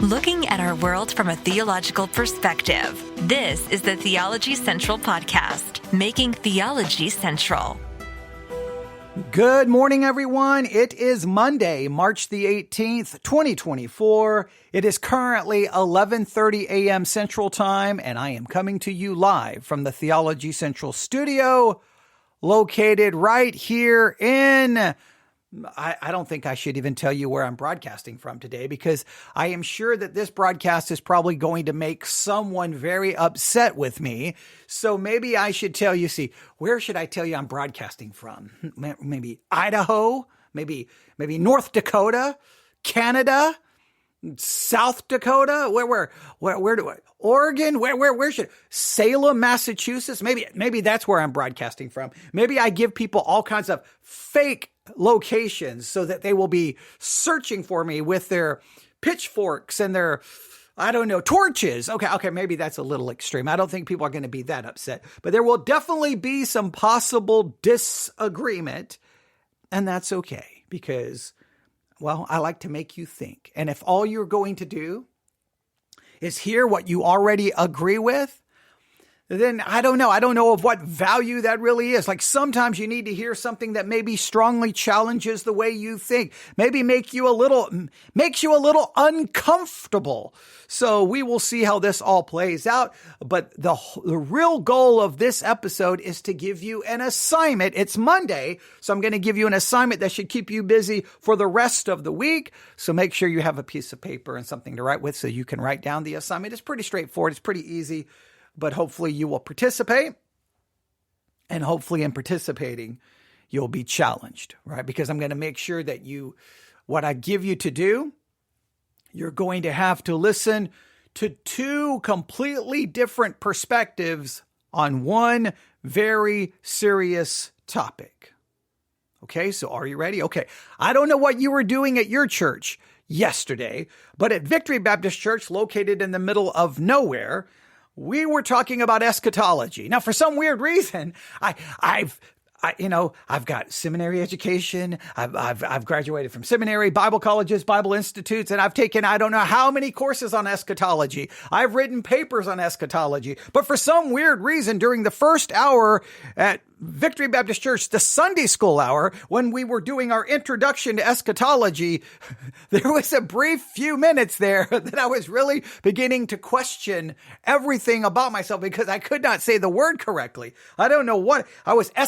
Looking at our world from a theological perspective. This is the Theology Central Podcast, making theology central. Good morning, everyone. It is Monday, March the 18th, 2024. It is currently 11:30 a.m. Central Time, and I am coming to you live from the Theology Central studio, located right here in... I don't think I should even tell you where I'm broadcasting from today, because I am sure that this broadcast is probably going to make someone very upset with me. So maybe I should tell you, where should I tell you I'm broadcasting from? Maybe Idaho, maybe North Dakota, Canada, South Dakota, where do I, Oregon, where should, Salem, Massachusetts, maybe that's where I'm broadcasting from. Maybe I give people all kinds of fake locations so that they will be searching for me with their pitchforks and their, torches. Okay, maybe that's a little extreme. I don't think people are going to be that upset, but there will definitely be some possible disagreement, and that's okay, because, well, I like to make you think. And if all you're going to do is hear what you already agree with, then I don't know of what value that really is. Like, sometimes you need to hear something that maybe strongly challenges the way you think, maybe makes you a little uncomfortable. So we will see how this all plays out. But the real goal of this episode is to give you an assignment. It's Monday, so I'm going to give you an assignment that should keep you busy for the rest of the week. So make sure you have a piece of paper and something to write with so you can write down the assignment. It's pretty straightforward. It's pretty easy. But hopefully you will participate, and hopefully in participating, you'll be challenged, right? Because I'm going to make sure that what I give you to do, you're going to have to listen to two completely different perspectives on one very serious topic. Okay, so are you ready? Okay, I don't know what you were doing at your church yesterday, but at Victory Baptist Church, located in the middle of nowhere, we were talking about eschatology. Now, for some weird reason, I've got seminary education. I've graduated from seminary, Bible colleges, Bible institutes, and I've taken, I don't know how many courses on eschatology. I've written papers on eschatology. But for some weird reason, during the first hour at Victory Baptist Church, the Sunday school hour, when we were doing our introduction to eschatology, there was a brief few minutes there that I was really beginning to question everything about myself because I could not say the word correctly. I don't know what I was I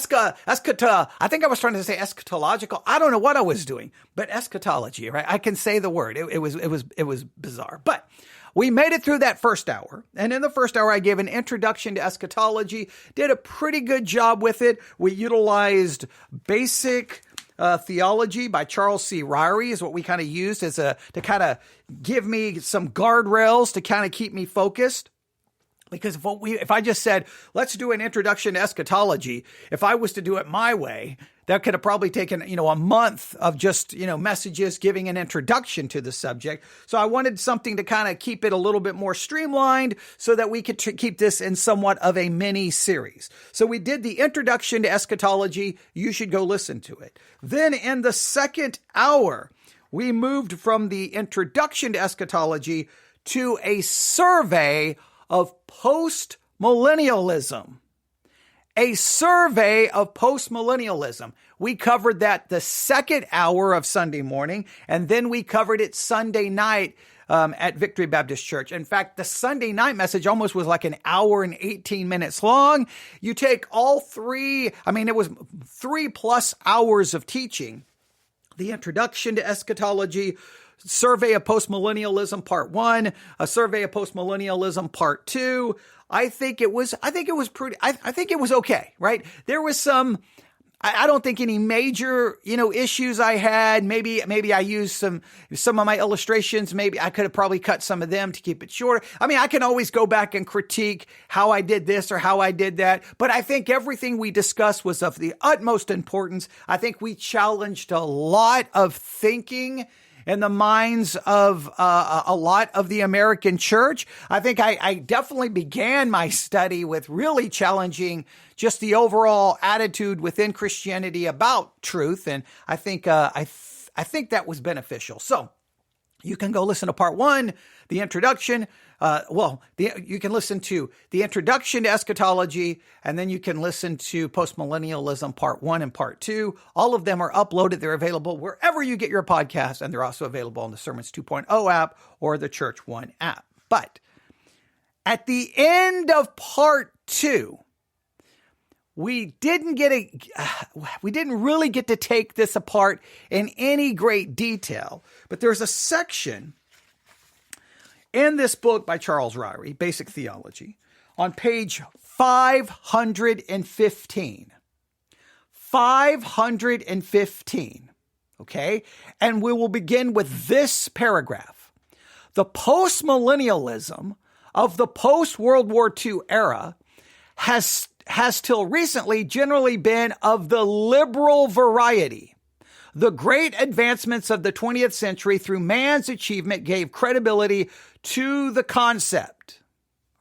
think I was trying to say eschatological. I don't know what I was doing, but eschatology, right? I can say the word. It was bizarre, but we made it through that first hour. And in the first hour, I gave an introduction to eschatology, did a pretty good job with it. We utilized basic theology by Charles C. Ryrie is what we kind of used to kind of give me some guardrails to kind of keep me focused. Because if I just said, let's do an introduction to eschatology, if I was to do it my way, that could have probably taken, a month of just, messages giving an introduction to the subject. So I wanted something to kind of keep it a little bit more streamlined so that we could keep this in somewhat of a mini series. So we did the introduction to eschatology. You should go listen to it. Then in the second hour, we moved from the introduction to eschatology to a survey of postmillennialism. A survey of postmillennialism. We covered that the second hour of Sunday morning, and then we covered it Sunday night at Victory Baptist Church. In fact, the Sunday night message almost was like an hour and 18 minutes long. You take all it was 3+ hours of teaching. The introduction to eschatology, survey of postmillennialism part 1, a survey of postmillennialism part 2. I think it was okay, right? There was some, I don't think any major, issues I had. Maybe I used some of my illustrations. Maybe I could have probably cut some of them to keep it shorter. I can always go back and critique how I did this or how I did that. But I think everything we discussed was of the utmost importance. I think we challenged a lot of thinking in the minds of a lot of the American church. I think I definitely began my study with really challenging just the overall attitude within Christianity about truth, and I think that was beneficial. So You can go listen to part 1, the introduction. You can listen to the introduction to eschatology, and then you can listen to postmillennialism part 1 and part 2. All of them are uploaded. They're available wherever you get your podcast, and they're also available on the Sermons 2.0 app or the Church One app. But at the end of part 2, we didn't really get to take this apart in any great detail, but there's a section in this book by Charles Ryrie, Basic Theology, on page 515. 515, okay? And we will begin with this paragraph. The postmillennialism of the post-World War II era has till recently generally been of the liberal variety. The great advancements of the 20th century through man's achievement gave credibility to the concept.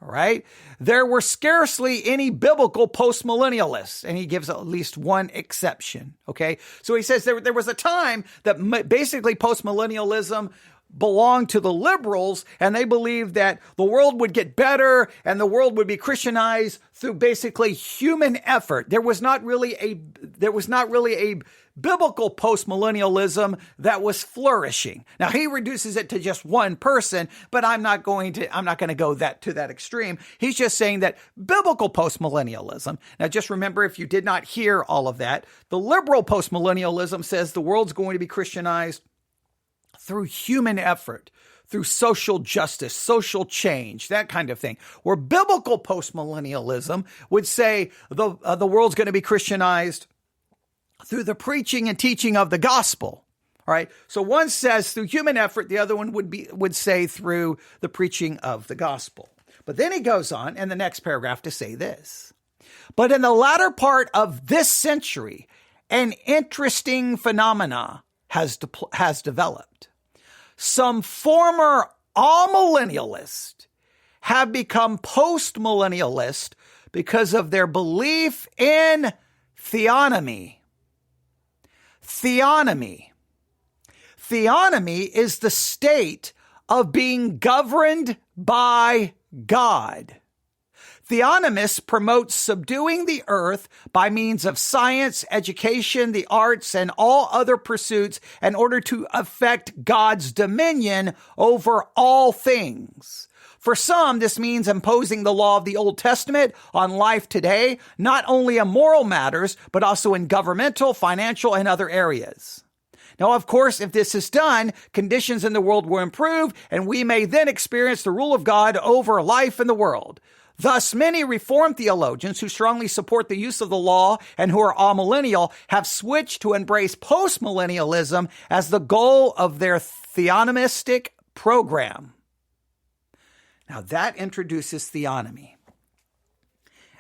All right. There were scarcely any biblical postmillennialists, and he gives at least one exception. Okay. So he says there was a time that basically postmillennialism belonged to the liberals, and they believed that the world would get better and the world would be Christianized through basically human effort. There was not really a biblical postmillennialism that was flourishing. Now he reduces it to just one person, but I'm not going to go to that extreme. He's just saying that biblical postmillennialism. Now just remember, if you did not hear all of that, the liberal postmillennialism says the world's going to be Christianized through human effort, through social justice, social change, that kind of thing. Where biblical postmillennialism would say the world's going to be Christianized through the preaching and teaching of the gospel. All right. So one says through human effort, the other one would say through the preaching of the gospel. But then he goes on in the next paragraph to say this. But in the latter part of this century, an interesting phenomena has developed. Some former amillennialists have become postmillennialists because of their belief in theonomy. Theonomy. Theonomy is the state of being governed by God. Theonomists promote subduing the earth by means of science, education, the arts, and all other pursuits in order to effect God's dominion over all things. For some, this means imposing the law of the Old Testament on life today, not only in moral matters, but also in governmental, financial, and other areas. Now, of course, if this is done, conditions in the world will improve, and we may then experience the rule of God over life in the world. Thus, many Reformed theologians who strongly support the use of the law and who are amillennial have switched to embrace postmillennialism as the goal of their theonomistic program. Now, that introduces theonomy.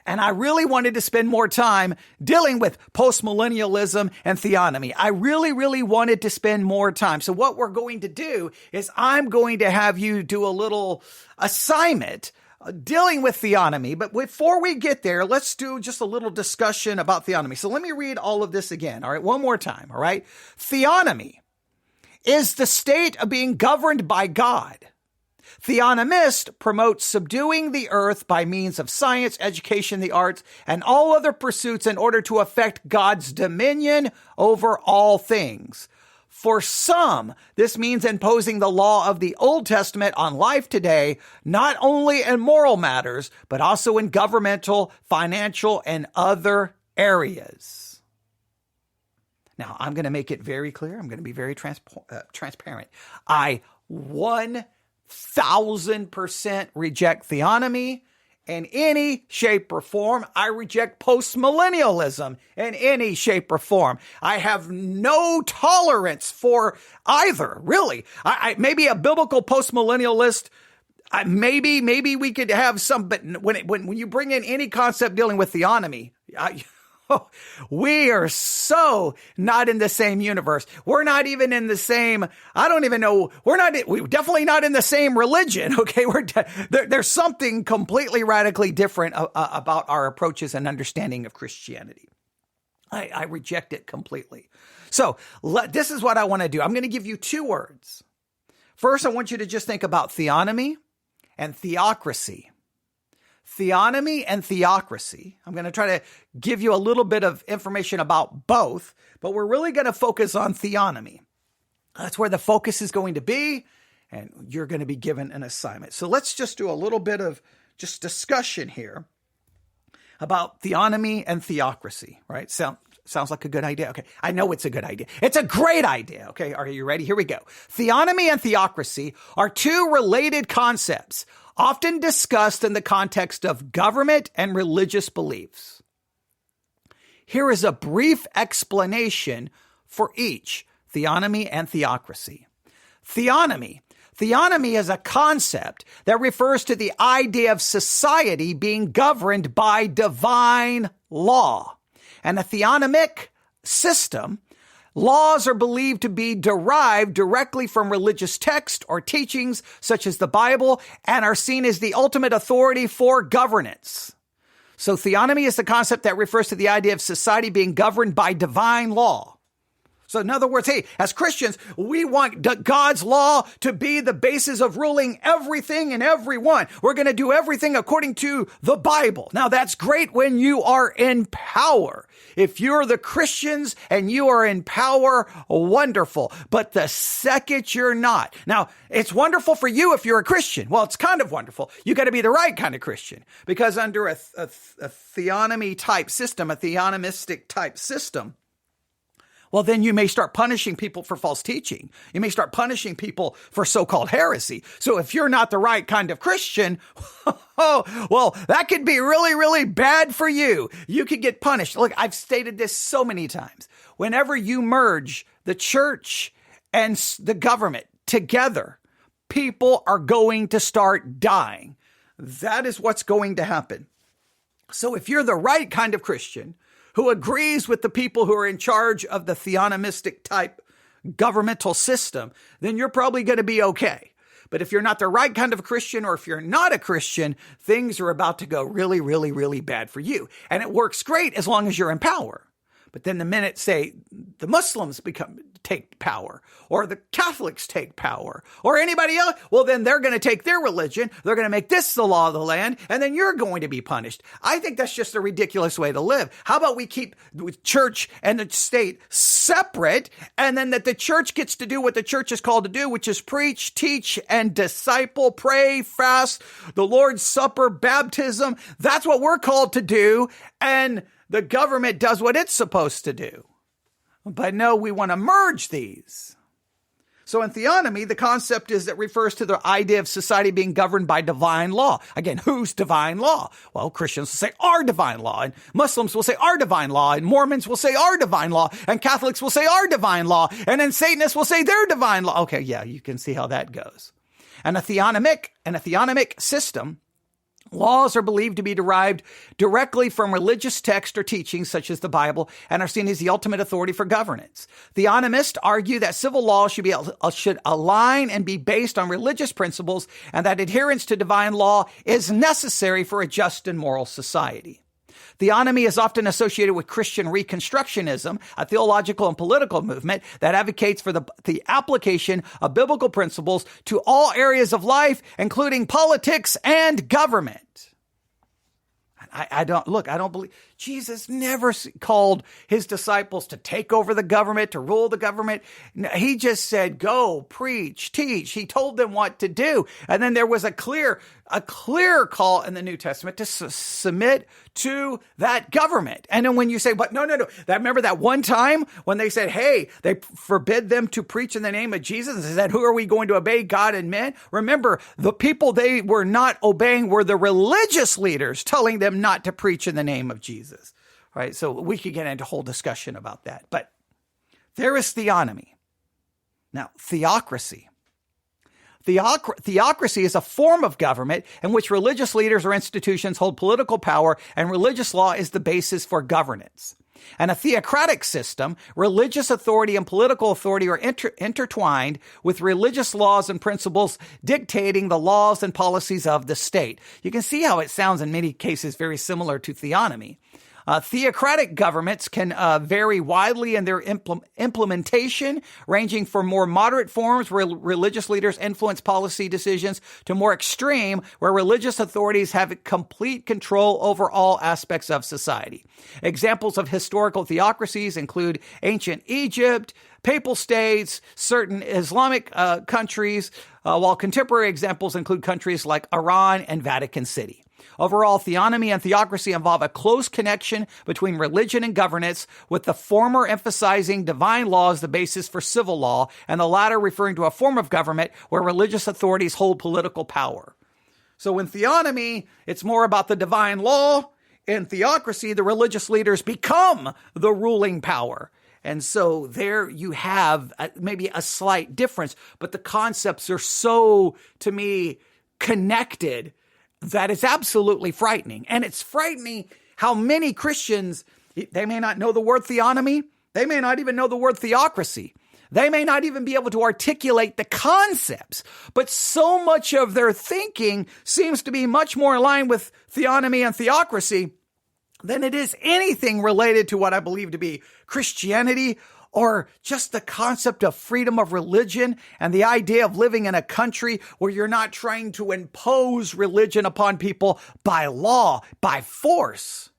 And I really wanted to spend more time dealing with postmillennialism and theonomy. I really wanted to spend more time. So what we're going to do is I'm going to have you do a little assignment dealing with theonomy. But before we get there, let's do just a little discussion about theonomy. So let me read all of this again. All right. One more time. All right. Theonomy is the state of being governed by God. Theonomists promote subduing the earth by means of science, education, the arts, and all other pursuits in order to effect God's dominion over all things. For some, this means imposing the law of the Old Testament on life today, not only in moral matters, but also in governmental, financial, and other areas. Now, I'm going to make it very clear. I'm going to be very transparent. I 1,000% reject theonomy in any shape or form. I reject postmillennialism in any shape or form. I have no tolerance for either, really. I maybe a biblical postmillennialist, maybe we could have some, but when you bring in any concept dealing with theonomy, we are so not in the same universe. We're not even in the same, we're definitely not in the same religion. Okay. There's something completely radically different about our approaches and understanding of Christianity. I reject it completely. So this is what I want to do. I'm going to give you two words First, I want you to just think about theonomy and theocracy. Theonomy and theocracy. I'm going to try to give you a little bit of information about both, but we're really going to focus on theonomy. That's where the focus is going to be, and you're going to be given an assignment. So let's just do a little bit of just discussion here about theonomy and theocracy, right? Sounds like a good idea. Okay, I know it's a good idea. It's a great idea. Okay, are you ready? Here we go. Theonomy and theocracy are two related concepts, often discussed in the context of government and religious beliefs. Here is a brief explanation for each, theonomy and theocracy. Theonomy. Theonomy is a concept that refers to the idea of society being governed by divine law. And a theonomic system, laws are believed to be derived directly from religious text or teachings such as the Bible and are seen as the ultimate authority for governance. So theonomy is the concept that refers to the idea of society being governed by divine law. So in other words, hey, as Christians, we want God's law to be the basis of ruling everything and everyone. We're going to do everything according to the Bible. Now, that's great when you are in power. If you're the Christians and you are in power, wonderful. But the second you're not. Now, it's wonderful for you if you're a Christian. Well, it's kind of wonderful. You got to be the right kind of Christian, because under a theonomy type system, a theonomistic type system, well, then you may start punishing people for false teaching. You may start punishing people for so-called heresy. So if you're not the right kind of Christian, oh, well, that could be really, really bad for you. You could get punished. Look, I've stated this so many times. Whenever you merge the church and the government together, people are going to start dying. That is what's going to happen. So if you're the right kind of Christian, who agrees with the people who are in charge of the theonomistic type governmental system, then you're probably going to be okay. But if you're not the right kind of Christian, or if you're not a Christian, things are about to go really, really, really bad for you. And it works great as long as you're in power. But then the minute, say, the Muslims take power, or the Catholics take power, or anybody else, well, then they're going to take their religion, they're going to make this the law of the land, and then you're going to be punished. I think that's just a ridiculous way to live. How about we keep the church and the state separate, and then that the church gets to do what the church is called to do, which is preach, teach, and disciple, pray, fast, the Lord's Supper, baptism. That's what we're called to do, and the government does what it's supposed to do. But no, we want to merge these. So in theonomy, the concept is that refers to the idea of society being governed by divine law. Again, whose divine law? Well, Christians will say our divine law, and Muslims will say our divine law, and Mormons will say our divine law, and Catholics will say our divine law, and then Satanists will say their divine law. Okay, yeah, you can see how that goes. And a theonomic system, laws are believed to be derived directly from religious text or teachings such as the Bible and are seen as the ultimate authority for governance. Theonomists argue that civil law should align and be based on religious principles, and that adherence to divine law is necessary for a just and moral society. Theonomy is often associated with Christian Reconstructionism, a theological and political movement that advocates for the application of biblical principles to all areas of life, including politics and government. I don't believe Jesus never called his disciples to take over the government, to rule the government. He just said, go, preach, teach. He told them what to do. And then there was a clear call in the New Testament to submit to that government. And then when you say, but no. Remember that one time when they said, hey, they forbid them to preach in the name of Jesus. And they said, who are we going to obey, God and men? Remember, the people they were not obeying were the religious leaders telling them not to preach in the name of Jesus. Right? So we could get into a whole discussion about that. But there is theonomy. Now, theocracy. Theocracy is a form of government in which religious leaders or institutions hold political power, and religious law is the basis for governance. And a theocratic system, religious authority and political authority are intertwined with religious laws and principles dictating the laws and policies of the state. You can see how it sounds in many cases very similar to theonomy. Theocratic governments can vary widely in their implementation, ranging from more moderate forms where religious leaders influence policy decisions to more extreme where religious authorities have complete control over all aspects of society. Examples of historical theocracies include ancient Egypt, papal states, certain Islamic countries, while contemporary examples include countries like Iran and Vatican City. Overall, theonomy and theocracy involve a close connection between religion and governance, with the former emphasizing divine law as the basis for civil law, and the latter referring to a form of government where religious authorities hold political power. So in theonomy, it's more about the divine law. In theocracy, the religious leaders become the ruling power. And so there you have maybe a slight difference, but the concepts are so, to me, connected that it's absolutely frightening. And it's frightening how many Christians, they may not know the word theonomy. They may not even know the word theocracy. They may not even be able to articulate the concepts, but so much of their thinking seems to be much more in line with theonomy and theocracy than it is anything related to what I believe to be Christianity or just the concept of freedom of religion and the idea of living in a country where you're not trying to impose religion upon people by law, by force.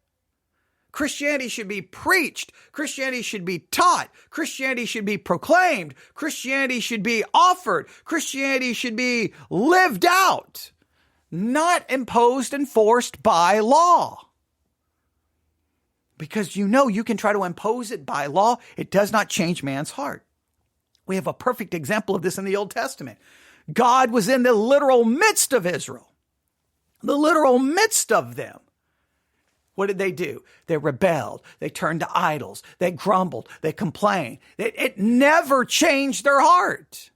Christianity should be preached. Christianity should be taught. Christianity should be proclaimed. Christianity should be offered. Christianity should be lived out, not imposed and forced by law. Because you can try to impose it by law. It does not change man's heart. We have a perfect example of this in the Old Testament. God was in the literal midst of Israel, the literal midst of them. What did they do? They rebelled. They turned to idols. They grumbled. They complained. It never changed their heart.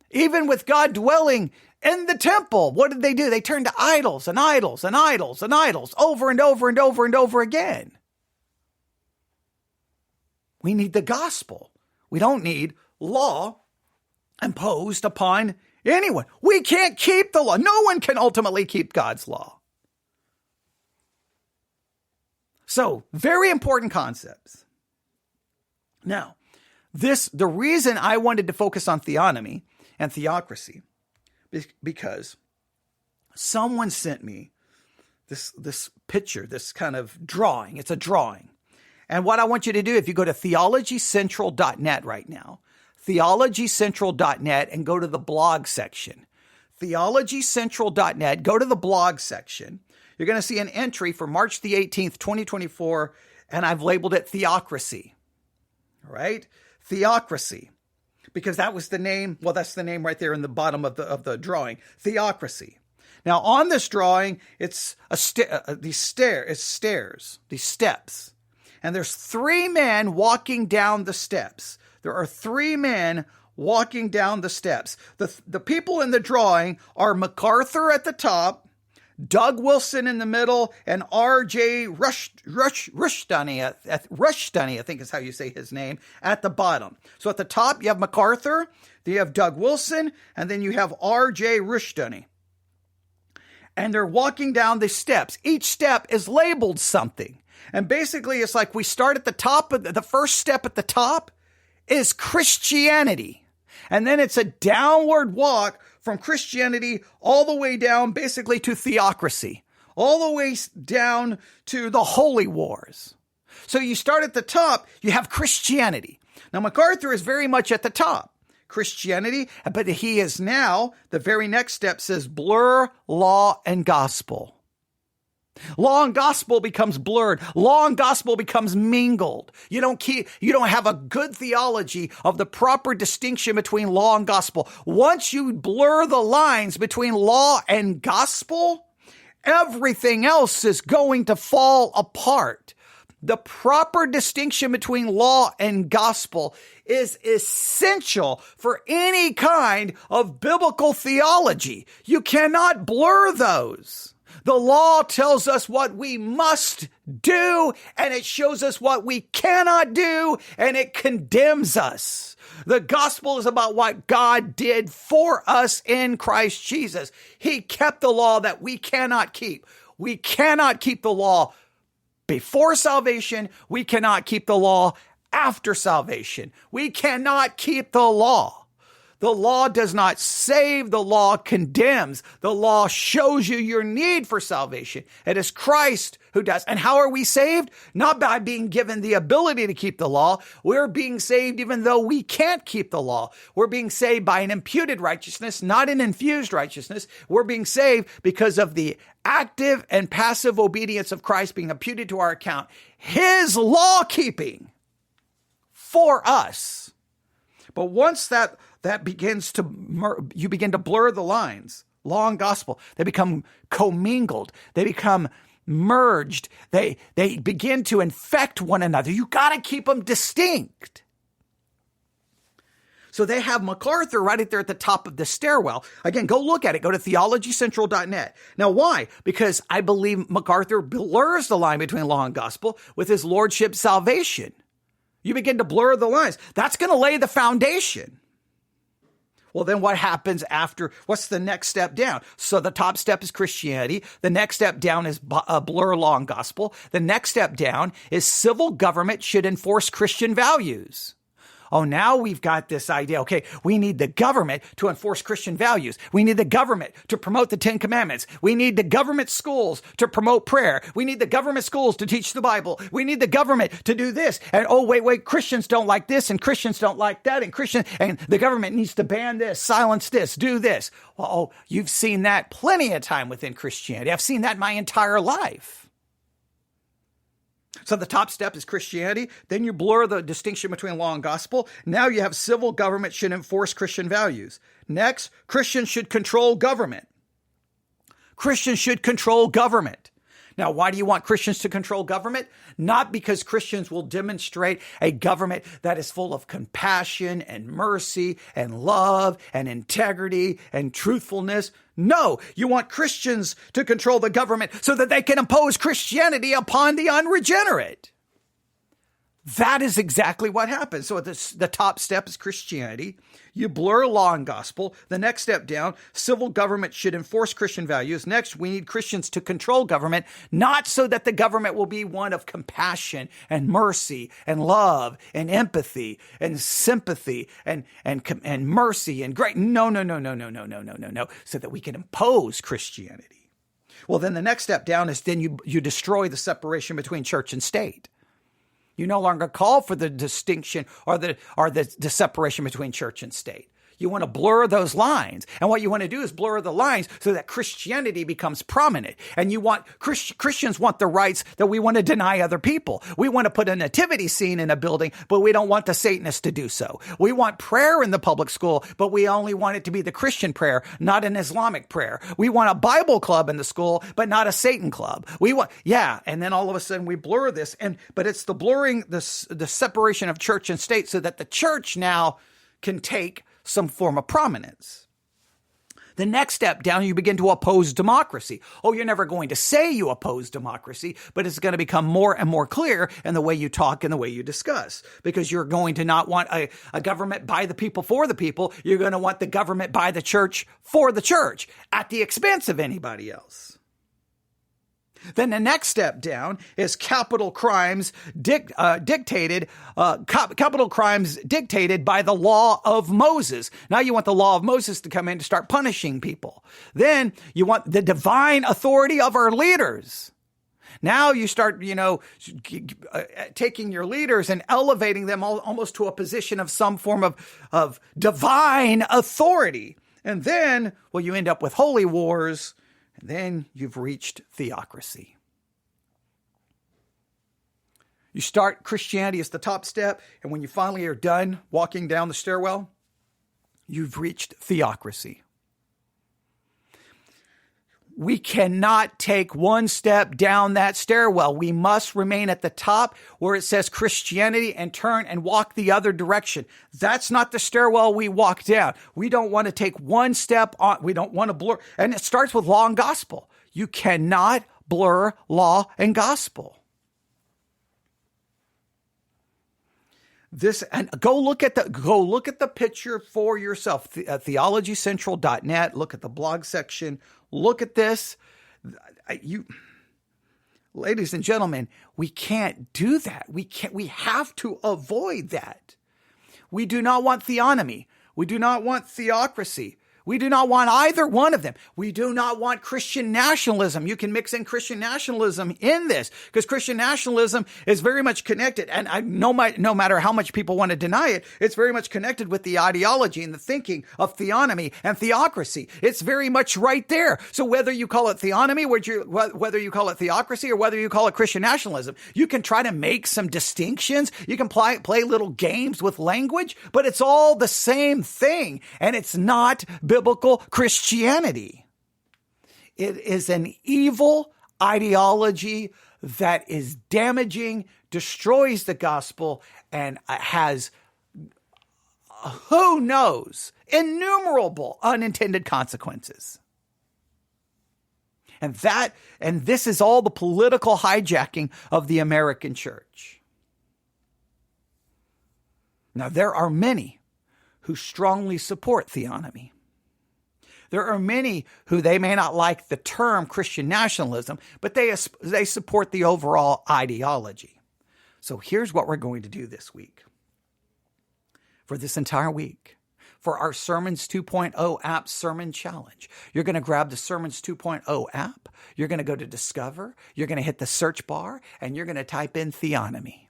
Even with God dwelling in the temple, what did they do? They turned to idols and idols and idols and idols over and over and over and over again. We need the gospel. We don't need law imposed upon anyone. We can't keep the law. No one can ultimately keep God's law. So, very important concepts. Now, the reason I wanted to focus on theonomy and theocracy because someone sent me this picture, this kind of drawing. It's a drawing. And what I want you to do, if you go to theologycentral.net right now, theologycentral.net, and go to the blog section, theologycentral.net, go to the blog section, you're going to see an entry for March the 18th, 2024, and I've labeled it Theocracy. All right? Theocracy. Because that was the name. Well, that's the name right there in the bottom of the drawing. Theocracy. Now, on this drawing, it's these steps. And there's three men walking down the steps. There are three men walking down the steps. The people in the drawing are MacArthur at the top, Doug Wilson in the middle, and R.J. Rushdoony, I think is how you say his name, at the bottom. So at the top, you have MacArthur, then you have Doug Wilson, and then you have R.J. Rushdoony. And they're walking down the steps. Each step is labeled something. And basically, it's like we start at the top, the first step at the top is Christianity. And then it's a downward walk from Christianity all the way down basically to theocracy, all the way down to the holy wars. So you start at the top, you have Christianity. Now, MacArthur is very much at the top. Christianity, but he is now, the very next step says blur law and gospel. Law and gospel becomes blurred. Law and gospel becomes mingled. You don't have a good theology of the proper distinction between law and gospel. Once you blur the lines between law and gospel, everything else is going to fall apart. The proper distinction between law and gospel is essential for any kind of biblical theology. You cannot blur those. The law tells us what we must do, and it shows us what we cannot do, and it condemns us. The gospel is about what God did for us in Christ Jesus. He kept the law that we cannot keep. We cannot keep the law before salvation. We cannot keep the law after salvation. We cannot keep the law. The law does not save. The law condemns. The law shows you your need for salvation. It is Christ who does. And how are we saved? Not by being given the ability to keep the law. We're being saved even though we can't keep the law. We're being saved by an imputed righteousness, not an infused righteousness. We're being saved because of the active and passive obedience of Christ being imputed to our account. His law keeping for us. But once that begins to, you begin to blur the lines, law and gospel, they become commingled. They become merged. They begin to infect one another. You got to keep them distinct. So they have MacArthur right there at the top of the stairwell. Again, go look at it. Go to theologycentral.net. Now, why? Because I believe MacArthur blurs the line between law and gospel with his lordship salvation. You begin to blur the lines. That's going to lay the foundation. Well, then what happens after? What's the next step down? So the top step is Christianity. The next step down is blur law and gospel. The next step down is civil government should enforce Christian values. Oh, now we've got this idea. Okay, we need the government to enforce Christian values. We need the government to promote the 10 Commandments. We need the government schools to promote prayer. We need the government schools to teach the Bible. We need the government to do this. And oh, wait, Christians don't like this and Christians don't like that. And the government needs to ban this, silence this, do this. Well, oh, you've seen that plenty of time within Christianity. I've seen that my entire life. So the top step is Christianity. Then you blur the distinction between law and gospel. Now you have civil government should enforce Christian values. Next, Christians should control government. Christians should control government. Now, why do you want Christians to control government? Not because Christians will demonstrate a government that is full of compassion and mercy and love and integrity and truthfulness. No, you want Christians to control the government so that they can impose Christianity upon the unregenerate. That is exactly what happens. So the top step is Christianity. You blur law and gospel. The next step down, civil government should enforce Christian values. Next, we need Christians to control government, not so that the government will be one of compassion and mercy and love and empathy and sympathy and mercy and great. No. So that we can impose Christianity. Well, then the next step down is then you destroy the separation between church and state. You no longer call for the distinction or the separation between church and state. You want to blur those lines. And what you want to do is blur the lines so that Christianity becomes prominent. And you want Christians want the rights that we want to deny other people. We want to put a nativity scene in a building, but we don't want the Satanists to do so. We want prayer in the public school, but we only want it to be the Christian prayer, not an Islamic prayer. We want a Bible club in the school, but not a Satan club. And then all of a sudden we blur this, but it's the blurring, the separation of church and state so that the church now can take some form of prominence. The next step down, you begin to oppose democracy. Oh, you're never going to say you oppose democracy, but it's going to become more and more clear in the way you talk and the way you discuss, because you're going to not want a government by the people for the people. You're going to want the government by the church for the church at the expense of anybody else. Then the next step down is capital crimes dictated by the law of Moses. Now you want the law of Moses to come in to start punishing people. Then you want the divine authority of our leaders. Now you start, taking your leaders and elevating them almost to a position of some form of divine authority. And then, you end up with holy wars. And then you've reached theocracy. You start Christianity as the top step, and when you finally are done walking down the stairwell, you've reached theocracy. We cannot take one step down that stairwell. We must remain at the top where it says Christianity and turn and walk the other direction. That's not the stairwell we walk down. We don't want to take one step on. We don't want to blur. And it starts with law and gospel. You cannot blur law and gospel. Go look at the picture for yourself. theologycentral.net. Look at the blog section. Look at this. ladies and gentlemen, we can't do that. We have to avoid that. We do not want theonomy. We do not want theocracy. We do not want either one of them. We do not want Christian nationalism. You can mix in Christian nationalism in this because Christian nationalism is very much connected. And no matter how much people want to deny it, it's very much connected with the ideology and the thinking of theonomy and theocracy. It's very much right there. So whether you call it theonomy, whether you call it theocracy, or whether you call it Christian nationalism, you can try to make some distinctions. You can play little games with language, but it's all the same thing. And it's not biblical Christianity. It is an evil ideology that is damaging, destroys the gospel, and has, who knows, innumerable unintended consequences. And this is all the political hijacking of the American church. Now, there are many who strongly support theonomy. There are many who they may not like the term Christian nationalism, but they support the overall ideology. So here's what we're going to do this week. For this entire week, for our Sermons 2.0 app sermon challenge, you're going to grab the Sermons 2.0 app. You're going to go to Discover. You're going to hit the search bar, and you're going to type in theonomy.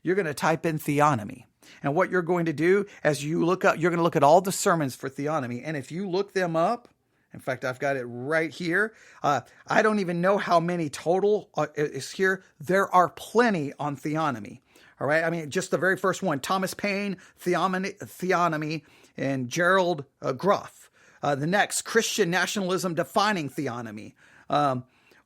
You're going to type in theonomy. And what you're going to do as you look up, you're going to look at all the sermons for theonomy. And if you look them up, in fact, I've got it right here. I don't even know how many total is here. There are plenty on theonomy. All right. I mean, just the very first one, Thomas Paine, theonomy, and Gerald Gruff. The next, Christian nationalism defining theonomy.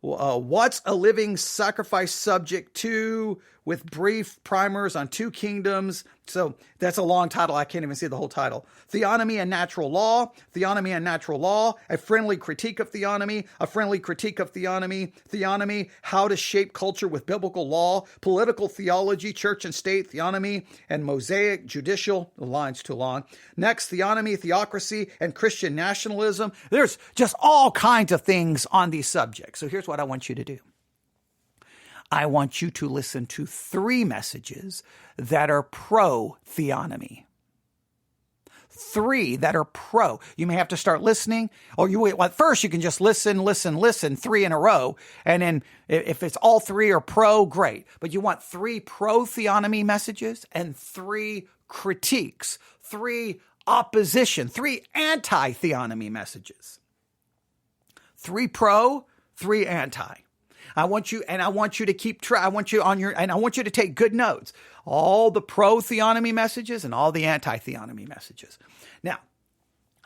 What's a living sacrifice subject to, with brief primers on two kingdoms. So that's a long title. I can't even see the whole title. Theonomy and natural law, a friendly critique of theonomy, theonomy, how to shape culture with biblical law, political theology, church and state, theonomy, and Mosaic judicial, the line's too long. Next, theonomy, theocracy, and Christian nationalism. There's just all kinds of things on these subjects. So here's what I want you to do. I want you to listen to 3 messages that are pro-theonomy. 3 that are pro. You may have to start listening, or at first you can just listen, 3 in a row. And then if it's all 3 are pro, great. But you want 3 pro-theonomy messages and 3 critiques, 3 opposition, 3 anti-theonomy messages. 3 pro, 3 anti. I want you to keep track. I want you to take good notes. All the pro-theonomy messages and all the anti-theonomy messages. Now,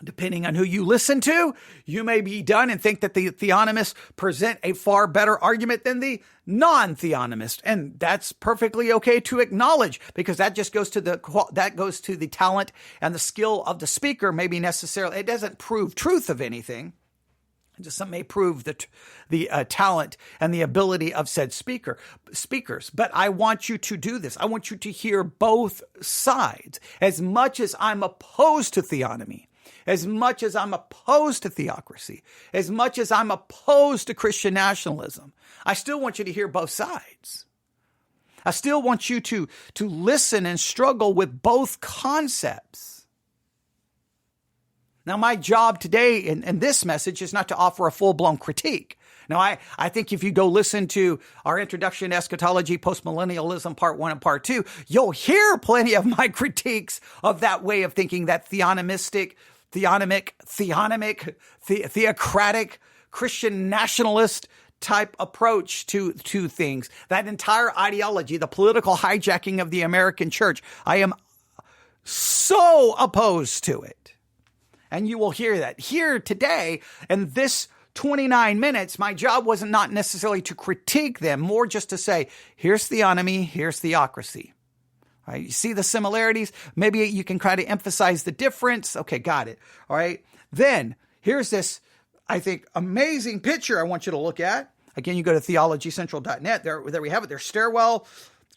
depending on who you listen to, you may be done and think that the theonomists present a far better argument than the non-theonomists. And that's perfectly okay to acknowledge, because that just goes to the talent and the skill of the speaker. Maybe necessarily, it doesn't prove truth of anything. Just some may prove the talent and the ability of said speakers. But I want you to do this. I want you to hear both sides. As much as I'm opposed to theonomy, as much as I'm opposed to theocracy, as much as I'm opposed to Christian nationalism, I still want you to hear both sides. I still want you to listen and struggle with both concepts. Now, my job today in this message is not to offer a full-blown critique. Now, I think if you go listen to our Introduction to Eschatology, Postmillennialism, Part 1 and Part 2, you'll hear plenty of my critiques of that way of thinking, that theocratic, Christian nationalist type approach to things. That entire ideology, the political hijacking of the American church, I am so opposed to it. And you will hear that. Here today, in this 29 minutes, my job wasn't not necessarily to critique them, more just to say, here's theonomy, here's theocracy. All right, you see the similarities? Maybe you can try to emphasize the difference. Okay, got it. All right. Then here's this, I think, amazing picture I want you to look at. Again, you go to theologycentral.net. There we have it. There's stairwell.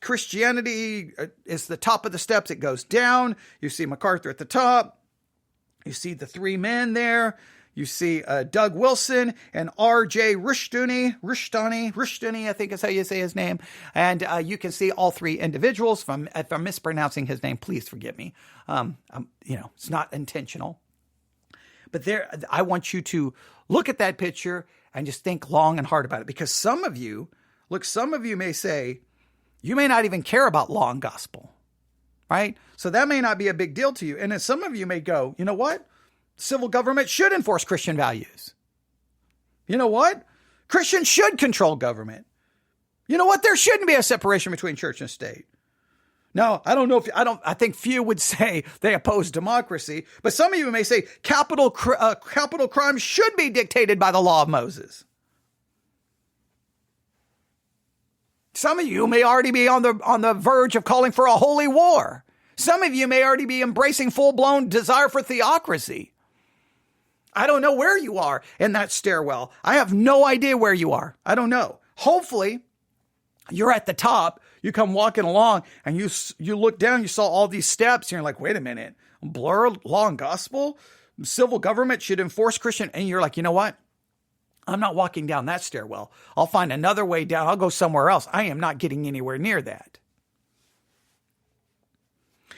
Christianity is the top of the steps. It goes down. You see MacArthur at the top. You see the 3 men there. You see Doug Wilson and R.J. Rushtani, I think is how you say his name. And you can see all three individuals. If I'm mispronouncing his name, please forgive me. It's not intentional. But I want you to look at that picture and just think long and hard about it. Because some of you may say, you may not even care about law and gospel, right? So that may not be a big deal to you. And then some of you may go, you know what? Civil government should enforce Christian values. You know what? Christians should control government. You know what? There shouldn't be a separation between church and state. No, I don't know I think few would say they oppose democracy, but some of you may say capital crimes should be dictated by the law of Moses. Some of you may already be on the verge of calling for a holy war. Some of you may already be embracing full-blown desire for theocracy. I don't know where you are in that stairwell. I have no idea where you are. I don't know. Hopefully, you're at the top. You come walking along and you look down, you saw all these steps, and you're like, wait a minute. Blur law and gospel? Civil government should enforce Christian. And you're like, you know what? I'm not walking down that stairwell. I'll find another way down. I'll go somewhere else. I am not getting anywhere near that.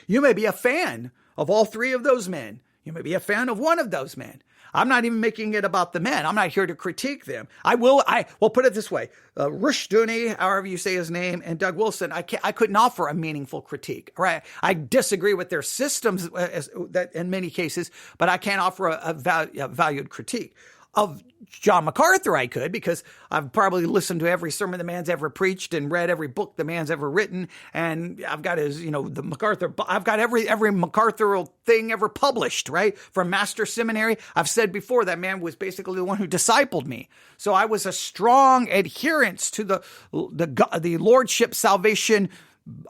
You may be a fan of all three of those men. You may be a fan of one of those men. I'm not even making it about the men. I'm not here to critique them. I will put it this way. Rushduni, however you say his name, and Doug Wilson, I couldn't offer a meaningful critique, right? I disagree with their systems that in many cases, but I can't offer a valued critique. Of John MacArthur, I could, because I've probably listened to every sermon the man's ever preached and read every book the man's ever written. And I've got I've got every MacArthur thing ever published, right? From Master Seminary. I've said before that man was basically the one who discipled me. So I was a strong adherent to the Lordship salvation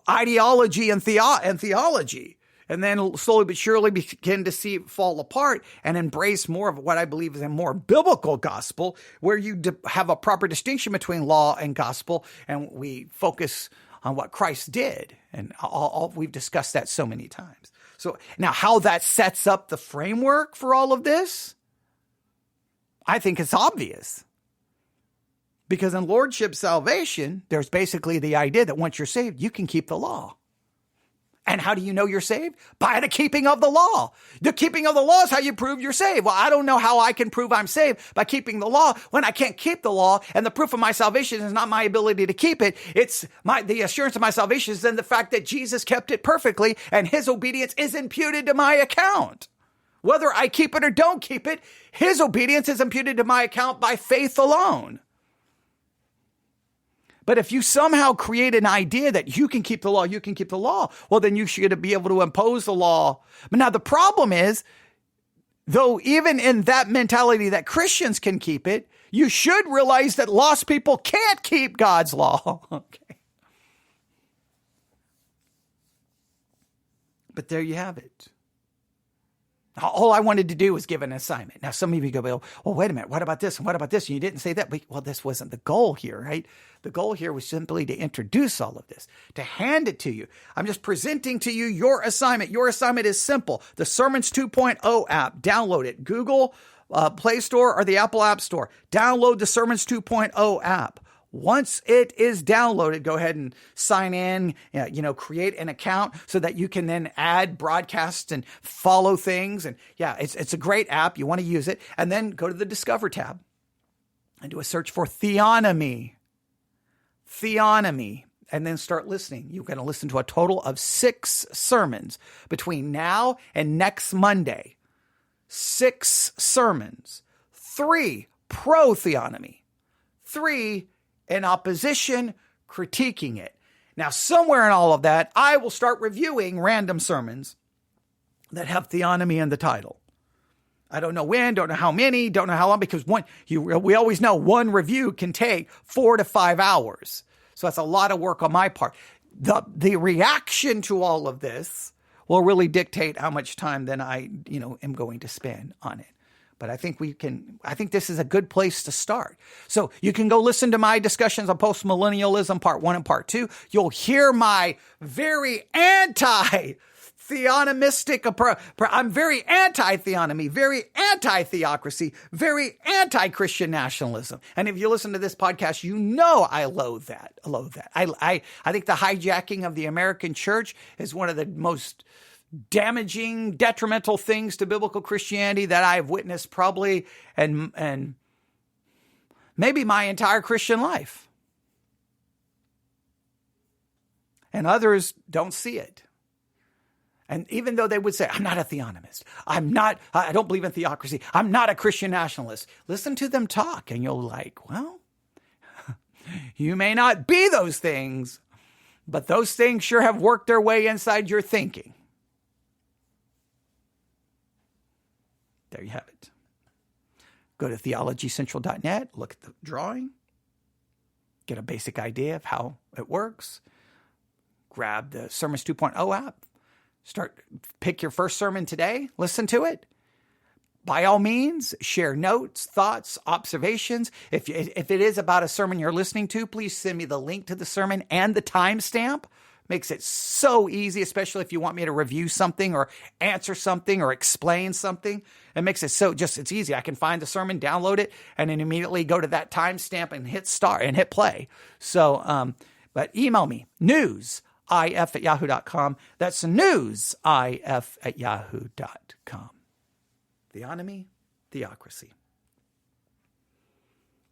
ideology and theology. And then slowly but surely begin to see it fall apart and embrace more of what I believe is a more biblical gospel, where you have a proper distinction between law and gospel, and we focus on what Christ did. And we've discussed that so many times. So now how that sets up the framework for all of this, I think it's obvious. Because in Lordship salvation, there's basically the idea that once you're saved, you can keep the law. And how do you know you're saved? By the keeping of the law. The keeping of the law is how you prove you're saved. Well, I don't know how I can prove I'm saved by keeping the law when I can't keep the law. And the proof of my salvation is not my ability to keep it. It's the assurance of my salvation is in the fact that Jesus kept it perfectly and his obedience is imputed to my account. Whether I keep it or don't keep it, his obedience is imputed to my account by faith alone. But if you somehow create an idea that you can keep the law, well, then you should be able to impose the law. But now the problem is, though, even in that mentality that Christians can keep it, you should realize that lost people can't keep God's law. Okay. But there you have it. All I wanted to do was give an assignment. Now, some of you go, well, wait a minute. What about this? And what about this? And you didn't say that. Well, this wasn't the goal here, right? The goal here was simply to introduce all of this, to hand it to you. I'm just presenting to you your assignment. Your assignment is simple. The Sermons 2.0 app, download it. Google Play Store or the Apple App Store. Download the Sermons 2.0 app. Once it is downloaded, go ahead and sign in, create an account so that you can then add broadcasts and follow things. And yeah, it's a great app. You want to use it. And then go to the Discover tab and do a search for Theonomy. Theonomy. And then start listening. You're going to listen to a total of 6 sermons between now and next Monday. 6 sermons. 3 pro-theonomy. 3 in opposition, critiquing it. Now, somewhere in all of that, I will start reviewing random sermons that have theonomy in the title. I don't know when, don't know how many, don't know how long, because we always know one review can take 4 to 5 hours. So that's a lot of work on my part. The reaction to all of this will really dictate how much time then I, am going to spend on it. But I think this is a good place to start. So you can go listen to my discussions on postmillennialism, part 1 and part 2. You'll hear my very theonomistic approach. I'm very anti-theonomy, very anti-theocracy, very anti-Christian nationalism. And if you listen to this podcast, you know I loathe that. I think the hijacking of the American church is one of the most damaging, detrimental things to biblical Christianity that I've witnessed probably and maybe my entire Christian life. And others don't see it. And even though they would say, I'm not a theonomist, I don't believe in theocracy, I'm not a Christian nationalist, listen to them talk and you'll like, well, you may not be those things, but those things sure have worked their way inside your thinking. There you have it. Go to theologycentral.net, look at the drawing, get a basic idea of how it works. Grab the Sermons 2.0 app. Pick your first sermon today. Listen to it. By all means, share notes, thoughts, observations. If it is about a sermon you're listening to, please send me the link to the sermon and the timestamp. Makes it so easy, especially if you want me to review something or answer something or explain something. It makes it it's easy. I can find the sermon, download it, and then immediately go to that timestamp and hit start and hit play. So, but email me, newsif@yahoo.com. That's newsif@yahoo.com. Theonomy, theocracy.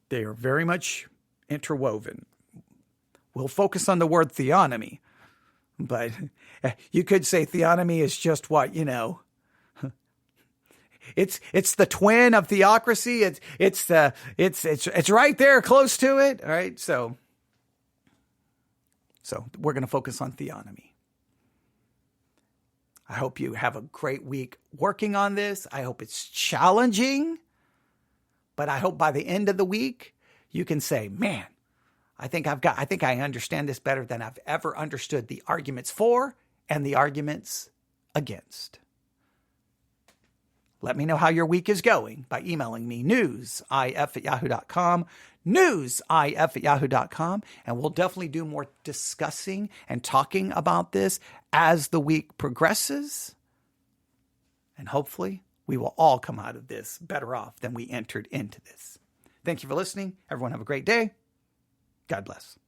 They are very much interwoven. We'll focus on the word theonomy, but you could say theonomy is just what, it's the twin of theocracy. It's right there close to it. All right. So we're going to focus on theonomy. I hope you have a great week working on this. I hope it's challenging, but I hope by the end of the week you can say, man, I think I understand this better than I've ever understood the arguments for and the arguments against. Let me know how your week is going by emailing me, newsif@yahoo.com, newsif@yahoo.com, and we'll definitely do more discussing and talking about this as the week progresses. And hopefully we will all come out of this better off than we entered into this. Thank you for listening. Everyone have a great day. God bless.